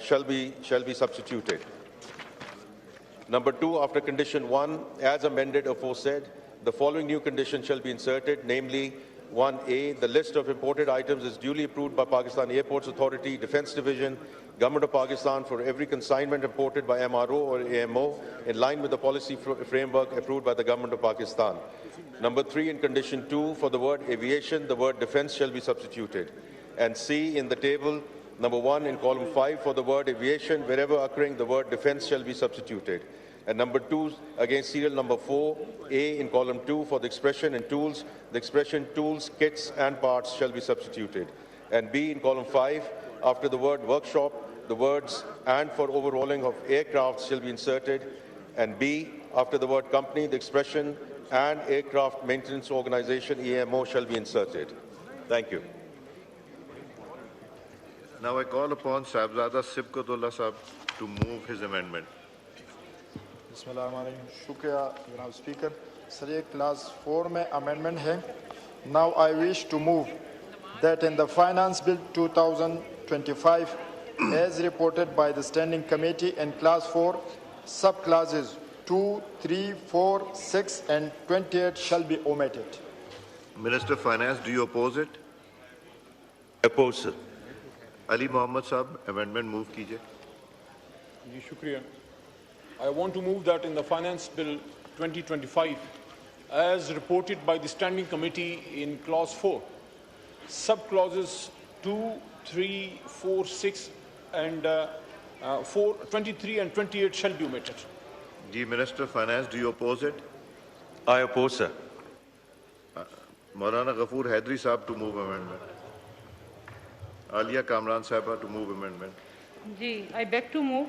shall be substituted. Number 2, after condition 1, as amended aforesaid, the following new condition shall be inserted, namely 1A, the list of imported items is duly approved by Pakistan Airports Authority, Defence Division, Government of Pakistan for every consignment imported by MRO or AMO in line with the policy framework approved by the Government of Pakistan. Number 3, in condition 2, for the word aviation, the word defence shall be substituted. And C, in the table, number 1, in column 5, for the word aviation, wherever occurring, the word defence shall be substituted. And number 2, against serial number 4, A in column 2, for the expression and tools, the expression tools, kits and parts shall be substituted. And B in column 5, after the word workshop, the words and for overhauling of aircraft shall be inserted. And B, after the word company, the expression and aircraft maintenance organization, EMO, shall be inserted. Thank you. Now I call upon Sahibzada Sibkatullah Sahib to move his amendment. Shukriya, Janaab Speaker. Sir, ye class 4 mein amendment hai. Now I wish to move that in the Finance Bill 2025, as reported by the Standing Committee in class 4, subclasses 2, 3, 4, 6 and 28 shall be omitted. Minister of Finance, do you oppose it? Oppose, sir. Ali Mohammed Sahib, amendment move kijiye. Ji, shukriya. I want to move that in the Finance Bill 2025, as reported by the Standing Committee in Clause 4, subclauses 2, 3, 4, 6 and 23 and 28 shall be omitted. Ji, Minister of Finance, do you oppose it? I oppose, sir. Maulana Ghafoor Haidari Sahib to move amendment. Alia Kamran Sahiba to move amendment. Ji, I beg to move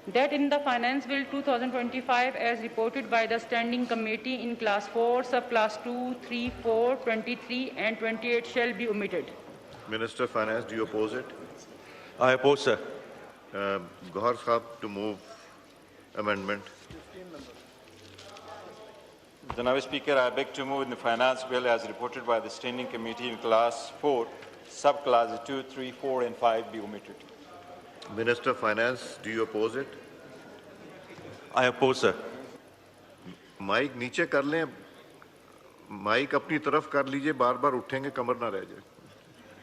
that in the Finance Bill 2025, as reported by the Standing Committee in Class 4, subclass 2, 3, 4, 23 and 28 shall be omitted. Minister of Finance, do you oppose it? I oppose, sir. Gohar Sahib to move amendment. Janaab Speaker, I beg to move in the Finance Bill as reported by the Standing Committee in Class 4, subclasses 2, 3, 4 and 5 be omitted. Minister of Finance, do you oppose it? I oppose, sir. Mike नीचे कर लें, mic अपनी तरफ कर लीजिए, बार बार उठेंगे कमर ना रह जाए.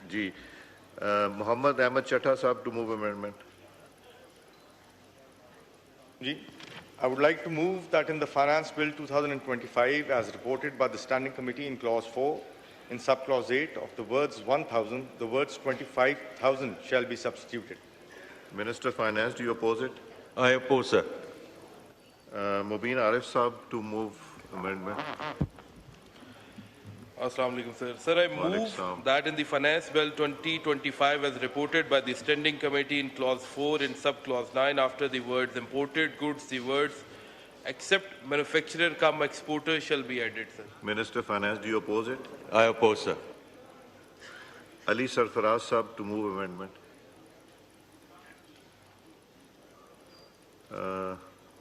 जी, Muhammad Ahmed Chattha Sahib to move amendment. Ji, I would like to move that in the Finance Bill 2025, as reported by the Standing Committee in Clause 4, in subclause 8 of the words 1,000, the words 25,000 shall be substituted. Minister of Finance, do you oppose it? I oppose, sir. Mubin Arif Sahib to move amendment. Assalamu alaikum, sir. Sir, I move that in the Finance Bill 2025, as reported by the Standing Committee in Clause 4 in subclause 9, after the words imported goods, the words except manufacturer cum exporter shall be added, sir. Minister of Finance, do you oppose it? I oppose, sir. Ali Sarfaraz Sahib to move amendment.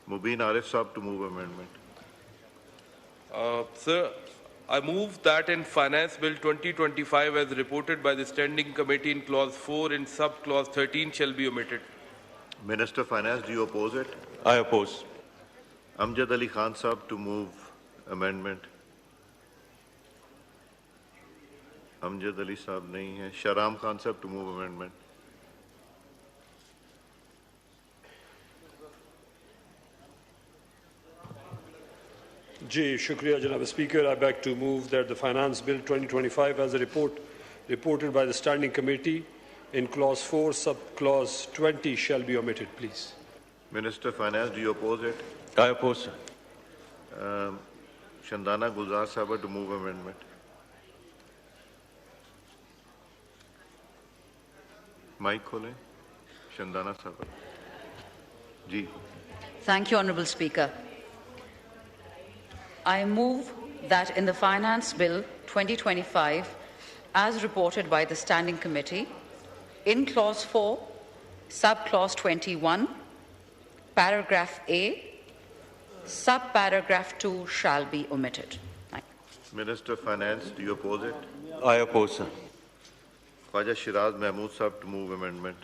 Mubin Arif Sahib to move amendment. Sir, I move that in Finance Bill 2025, as reported by the Standing Committee in Clause 4 in subclause 13 shall be omitted. Minister of Finance, do you oppose it? I oppose. Amjad Ali Khan Sahib to move amendment. Amjad Ali Sahib nahi hai. Shahram Khan Sahib to move amendment. Ji, shukriya, Janaab Speaker. I beg to move that the Finance Bill 2025, as a reported by the Standing Committee in Clause 4, subclause 20 shall be omitted, please. Minister of Finance, do you oppose it? I oppose, sir. Shandana Gulzar Sahib to move amendment. Mic khole. Shandana Sahib. Ji. Thank you, Honourable Speaker. I move that in the Finance Bill 2025, as reported by the Standing Committee, in Clause 4, subclause 21, paragraph A, subparagraph 2 shall be omitted. Thank you. Minister of Finance, do you oppose it? I oppose, sir. Khwaja Shiraz Mahmood Sahib to move amendment.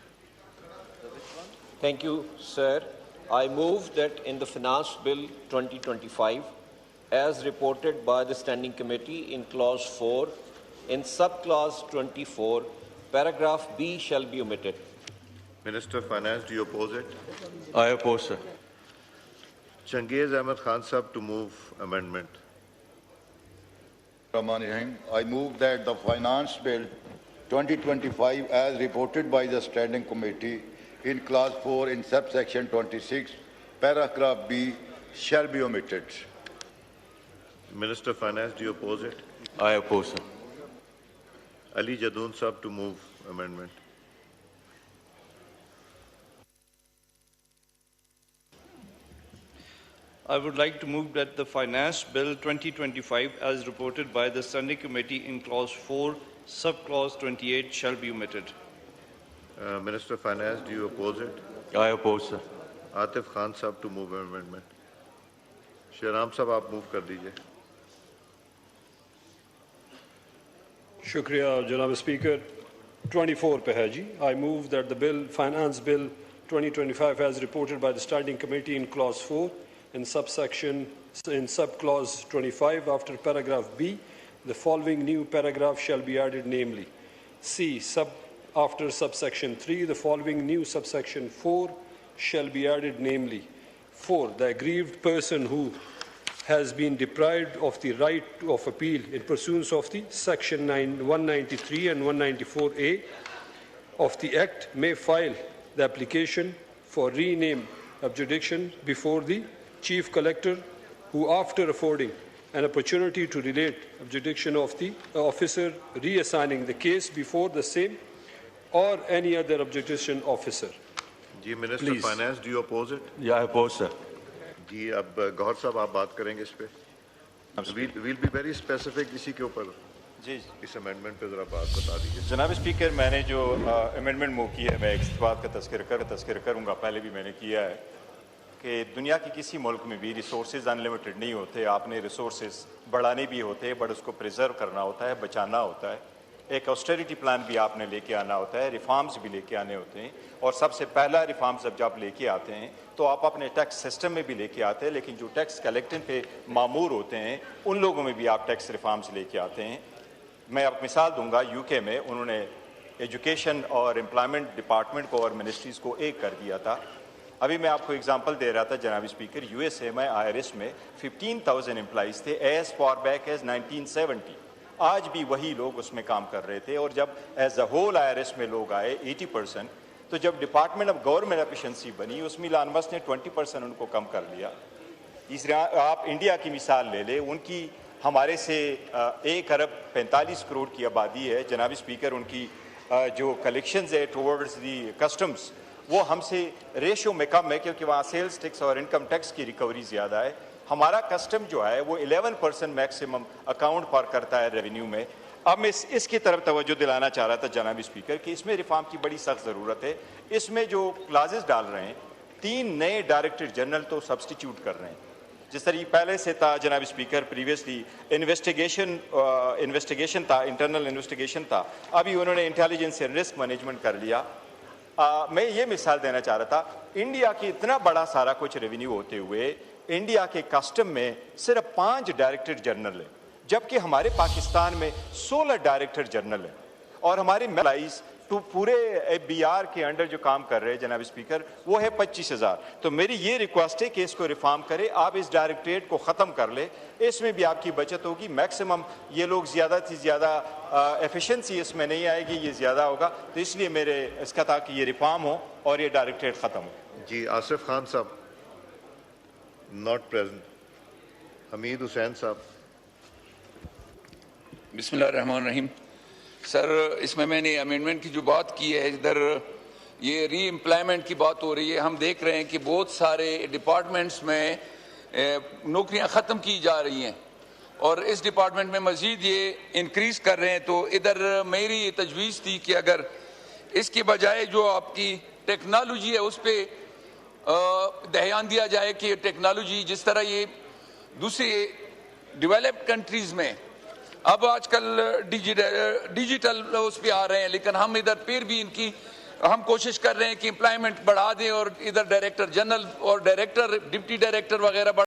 Thank you, sir. I move that in the Finance Bill 2025, as reported by the Standing Committee in Clause 4, in Subclause 24, paragraph B shall be omitted. Minister of Finance, do you oppose it? I oppose, sir. Changiz Ahmed Khan Sahab to move amendment. I move that the Finance Bill 2025, as reported by the Standing Committee in Clause 4 in subsection 26, paragraph B, shall be omitted. Minister of Finance, do you oppose it? I oppose, sir. Ali Jadoon Sahab to move amendment. I would like to move that the Finance Bill 2025, as reported by the Standing Committee in Clause 4, Subclause 28, shall be omitted. Minister of Finance, do you oppose it? I oppose, sir. Atif Khan Sahab to move amendment. Shriram Sahab, aap move kar dijiye. Shukriya, Janab Speaker. 24 pe hai ji. I move that the Finance Bill 2025, as reported by the Standing Committee in Clause 4, in Subclause 25, after paragraph B, the following new paragraph shall be added, namely, C. After subsection 3, the following new subsection 4 shall be added, namely, 4. The aggrieved person who has been deprived of the right of appeal in pursuance of the Section 193 and 194A of the Act may file the application for rename adjudication before the Chief Collector, who, after affording an opportunity to relate adjudication of the officer reassigning the case before the same or any other adjudication officer. Ji, Minister of Finance, do you oppose it? Yeah, I oppose, sir. Ji, ab Gauhar Sahab, aap baat karenge is pe. We'll be very specific isi ke upar. जी इस amendment पे जरा बात बता दीजिए। जनाब speaker, मैंने जो amendment move की है, मैं इस बात का तस्करा करूँगा, पहले भी मैंने किया है कि दुनिया के किसी मुल्क में भी रिसोर्सेज अनलिमिटेड नहीं होते। आपने रिसोर्सेज बढ़ाने भी होते हैं, बट उसको प्रिजर्व करना होता है, बचाना होता है। एक ऑस्टेरिटी प्लान भी आपने लेके आना होता है, रिफॉर्म्स भी लेके आने होते हैं, और सबसे पहला रिफॉर्म्स जब लेके आते हैं तो आप अपने टैक्स सिस्टम में भी लेके आते हैं, लेकिन जो टैक्स कलेक्टिंग पे मामूर होते हैं उन लोगों में भी आप टैक्स रिफॉर्म्स लेके आते हैं। मैं अब मिसाल दूंगा, यूके में उन्होंने एजुकेशन और एम्प्लॉयमेंट डिपार्टमेंट को और मिनिस्ट्रीज़ को एक कर दिया था। अभी मैं आपको एग्जांपल दे रहा था जनाब स्पीकर, यूएसए में IRS में 15,000 एम्प्लॉइज़ थे एज फॉर बैक एज 1970। आज भी वही लोग उसमें काम कर रहे थे, और जब एज अ होल IRS में लोग आए 80%, तो जब डिपार्टमेंट ऑफ गवर्नमेंट एफिशिएंसी बनी उसमें इलान मस्क ने 20% उनको कम कर लिया। इस आप इंडिया की मिसाल ले लें, उनकी हमारे से 1 अरब 45 करोड़ की आबादी है जनाब स्पीकर। उनकी जो कलेक्शंस है टुवर्ड्स दी कस्टम्स वो हमसे रेशियो में कम है, क्योंकि वहाँ सेल्स टैक्स और इनकम टैक्स की रिकवरी ज़्यादा है। हमारा कस्टम जो है वो 11% मैक्सिमम अकाउंट पर करता है रेवेन्यू में। अब मैं इसकी तरफ तवज्जो दिलाना चाह रहा था जनाब स्पीकर कि इसमें रिफॉर्म की बड़ी सख्त ज़रूरत है। इसमें जो क्लाजेस डाल रहे हैं, 3 नए डायरेक्टर जनरल तो सब्सटीट्यूट कर रहे हैं। जिस तरह पहले से था जनाब स्पीकर, प्रीवियसली इन्वेस्टिगेशन था, इंटरनल इन्वेस्टिगेशन था, अभी उन्होंने इंटेलिजेंस एंड रिस्क मैनेजमेंट कर लिया। मैं ये मिसाल देना चाह रहा था, इंडिया की इतना बड़ा सारा कुछ रेवेन्यू होते हुए इंडिया के कस्टम में सिर्फ 5 डायरेक्टर जनरल है, जबकि हमारे पाकिस्तान में 16 डायरेक्टर जनरल है, और हमारी एम्प्लॉइज तो पूरे BR के अंडर जो काम कर रहे हैं जनाब स्पीकर वो है 25,000। तो मेरी ये रिक्वेस्ट है कि इसको रिफॉर्म करें, आप इस डायरेक्टरेट को ख़त्म कर ले, इसमें भी आपकी बचत होगी। मैक्सिमम ये लोग ज़्यादा से ज़्यादा एफिशिएंसी इसमें नहीं आएगी, ये ज़्यादा होगा। तो इसलिए मेरे इसका था कि ये रिफॉर्म हो और ये डायरेक्टरेट ख़त्म हो। जी, आसिफ खान साहब नॉट प्रेजेंट। हमीद हुसैन साहब। बिस्मिल्लाहिर्रहमानिर्रहीम। सर, इसमें मैंने अमेंडमेंट की जो बात की है, इधर ये री एम्प्लॉयमेंट की बात हो रही है। हम देख रहे हैं कि बहुत सारे डिपार्टमेंट्स में नौकरियां ख़त्म की जा रही हैं और इस डिपार्टमेंट में मज़ीद ये इंक्रीज़ कर रहे हैं। तो इधर मेरी तजवीज़ थी कि अगर इसके बजाय जो आपकी टेक्नोलॉजी है उस पर ध्यान दिया जाए कि टेक्नोलॉजी जिस तरह ये दूसरी डेवलप्ड कंट्रीज़ में अब आजकल डिजिटल उस पर आ रहे हैं, लेकिन हम इधर फिर भी इनकी ہم کوشش کر رہے ہیں کہ امپلائمنٹ بڑھا دیں اور ادھر ڈائریکٹر جنرل اور ڈائریکٹر ڈپٹی ڈائریکٹر وغیرہ